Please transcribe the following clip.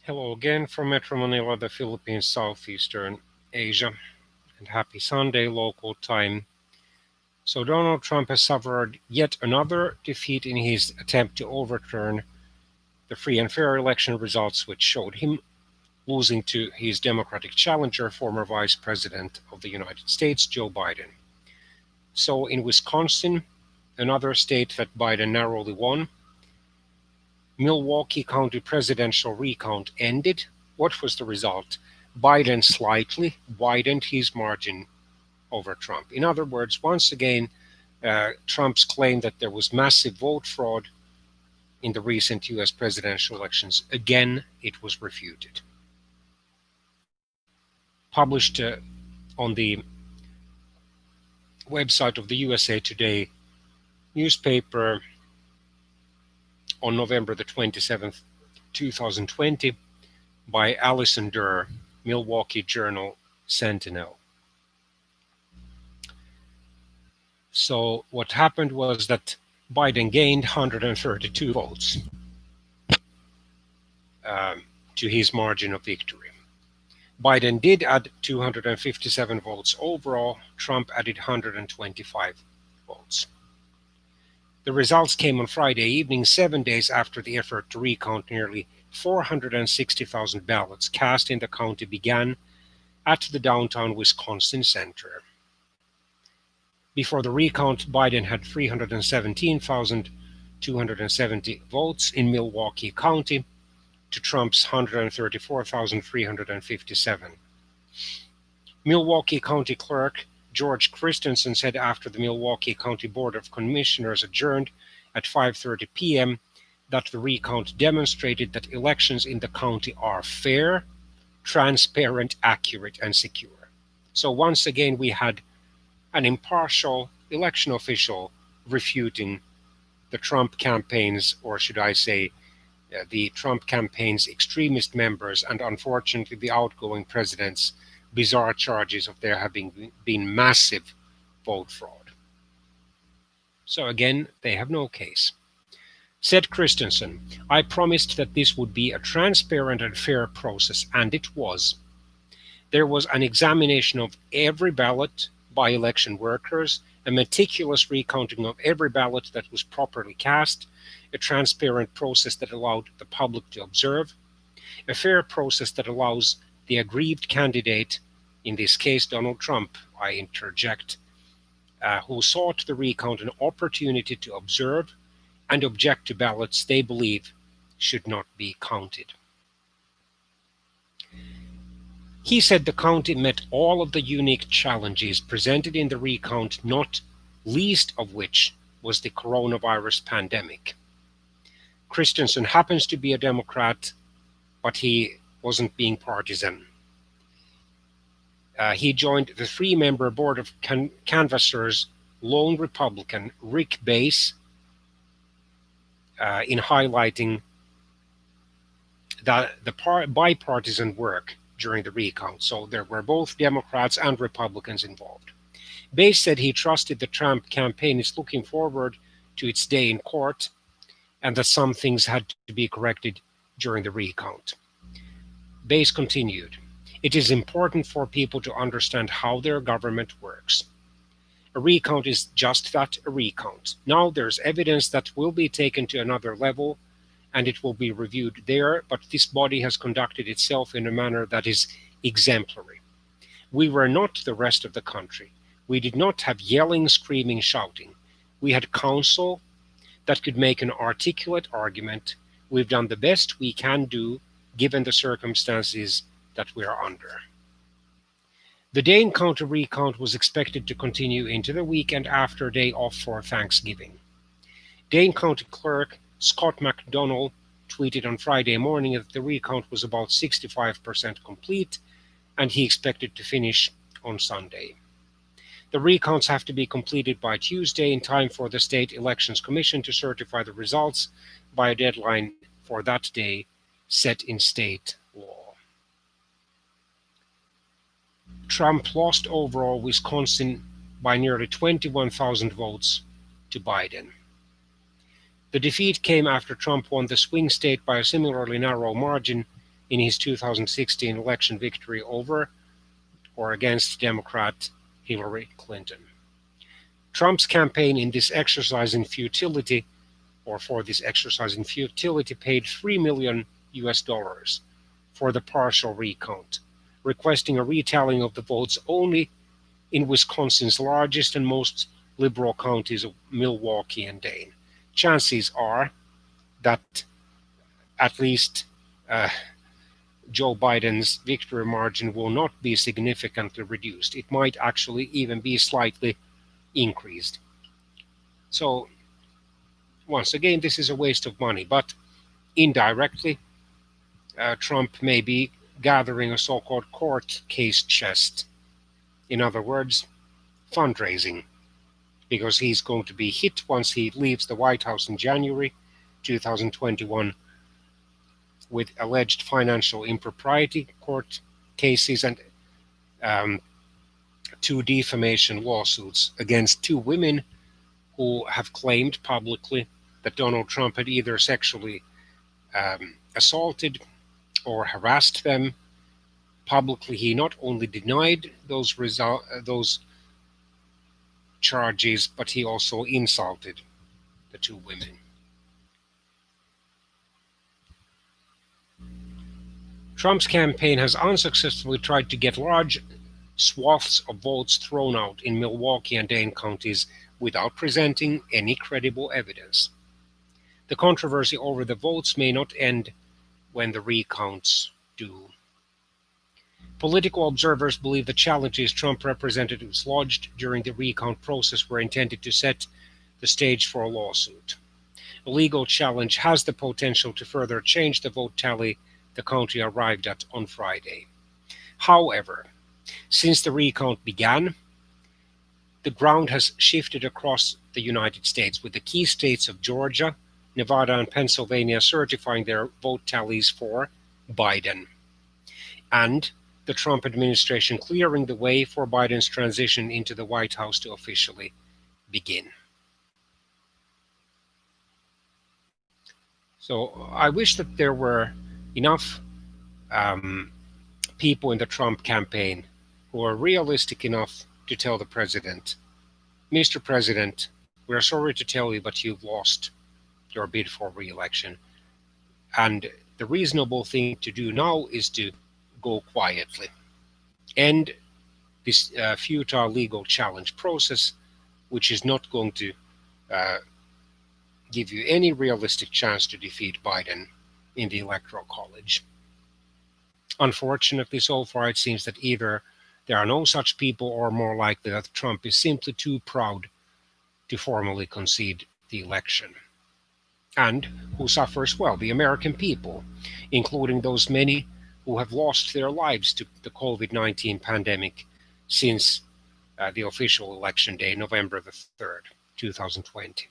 Hello again from Metro Manila, the Philippines, Southeastern Asia, and happy Sunday local time. So, Donald Trump has suffered yet another defeat in his attempt to overturn the free and fair election results, which showed him losing to his Democratic challenger, former Vice President of the United States, Joe Biden. So, in Wisconsin, another state that Biden narrowly won, Milwaukee County presidential recount ended. What was the result? Biden slightly widened his margin over Trump. In other words, once again, Trump's claim that there was massive vote fraud in the recent US presidential elections, again, it was refuted. Published on the website of the USA Today newspaper on November the 27th, 2020, by Allison Durr, Milwaukee Journal Sentinel. So what happened was that Biden gained 132 votes to his margin of victory. Biden did add 257 votes overall. Trump added 125 votes. The results came on Friday evening, 7 days after the effort to recount nearly 460,000 ballots cast in the county began at the downtown Wisconsin Center. Before the recount, Biden had 317,270 votes in Milwaukee County to Trump's 134,357. Milwaukee County Clerk George Christensen said after the Milwaukee County Board of Commissioners adjourned at 5:30 p.m. that the recount demonstrated that elections in the county are fair, transparent, accurate, and secure. So once again, we had an impartial election official refuting the Trump campaign's, or should I say, the Trump campaign's extremist members and unfortunately the outgoing president's bizarre charges of there having been massive vote fraud. So again, they have no case. Said Christensen, I promised that this would be a transparent and fair process, and it was. There was an examination of every ballot by election workers, a meticulous recounting of every ballot that was properly cast, a transparent process that allowed the public to observe, a fair process that allows the aggrieved candidate, in this case Donald Trump, I interject, who sought the recount an opportunity to observe and object to ballots they believe should not be counted. He said the county met all of the unique challenges presented in the recount, not least of which was the coronavirus pandemic. Christensen happens to be a Democrat, but he wasn't being partisan. He joined the three-member board of canvassers, lone Republican Rick Bass, in highlighting the bipartisan work during the recount. So there were both Democrats and Republicans involved. Bass said he trusted the Trump campaign is looking forward to its day in court and that some things had to be corrected during the recount. Bass continued, it is important for people to understand how their government works. A recount is just that, a recount. Now there's evidence that will be taken to another level and it will be reviewed there, but this body has conducted itself in a manner that is exemplary. We were not the rest of the country. We did not have yelling, screaming, shouting. We had counsel that could make an articulate argument. We've done the best we can do given the circumstances that we are under. The Dane County recount was expected to continue into the weekend after day off for Thanksgiving. Dane County Clerk Scott McDonnell tweeted on Friday morning that the recount was about 65% complete and he expected to finish on Sunday. The recounts have to be completed by Tuesday in time for the State Elections Commission to certify the results by a deadline for that day set in state law. Trump lost overall Wisconsin by nearly 21,000 votes to Biden. The defeat came after Trump won the swing state by a similarly narrow margin in his 2016 election victory over or against Democrat Hillary Clinton. Trump's campaign in this exercise in futility, or for this exercise in futility, paid 3 million US dollars for the partial recount, requesting a retallying of the votes only in Wisconsin's largest and most liberal counties of Milwaukee and Dane. Chances are that at least uh, Joe Biden's victory margin will not be significantly reduced. It might actually even be slightly increased. So, once again, this is a waste of money, but indirectly, Trump may be gathering a so called court case chest. In other words, fundraising, because he's going to be hit once he leaves the White House in January 2021 with alleged financial impropriety court cases and um, two defamation lawsuits against two women who have claimed publicly that Donald Trump had either sexually assaulted or harassed them. Publicly, he not only denied those charges, but he also insulted the two women. Trump's campaign has unsuccessfully tried to get large swaths of votes thrown out in Milwaukee and Dane counties without presenting any credible evidence. The controversy over the votes may not end when the recounts do. Political observers believe the challenges Trump representatives lodged during the recount process were intended to set the stage for a lawsuit. A legal challenge has the potential to further change the vote tally the county arrived at on Friday. However, since the recount began, the ground has shifted across the United States, with the key states of Georgia, Nevada, and Pennsylvania certifying their vote tallies for Biden, and the Trump administration clearing the way for Biden's transition into the White House to officially begin. So I wish that there were enough people in the Trump campaign who are realistic enough to tell the president, Mr. President, we are sorry to tell you, but you've lost your bid for re-election. And the reasonable thing to do now is to go quietly, end this futile legal challenge process, which is not going to give you any realistic chance to defeat Biden in the Electoral College. Unfortunately, so far it seems that either there are no such people, or more likely that Trump is simply too proud to formally concede the election. And who suffers? Well, the American people, including those many who have lost their lives to the COVID-19 pandemic since the official election day, November the 3rd, 2020.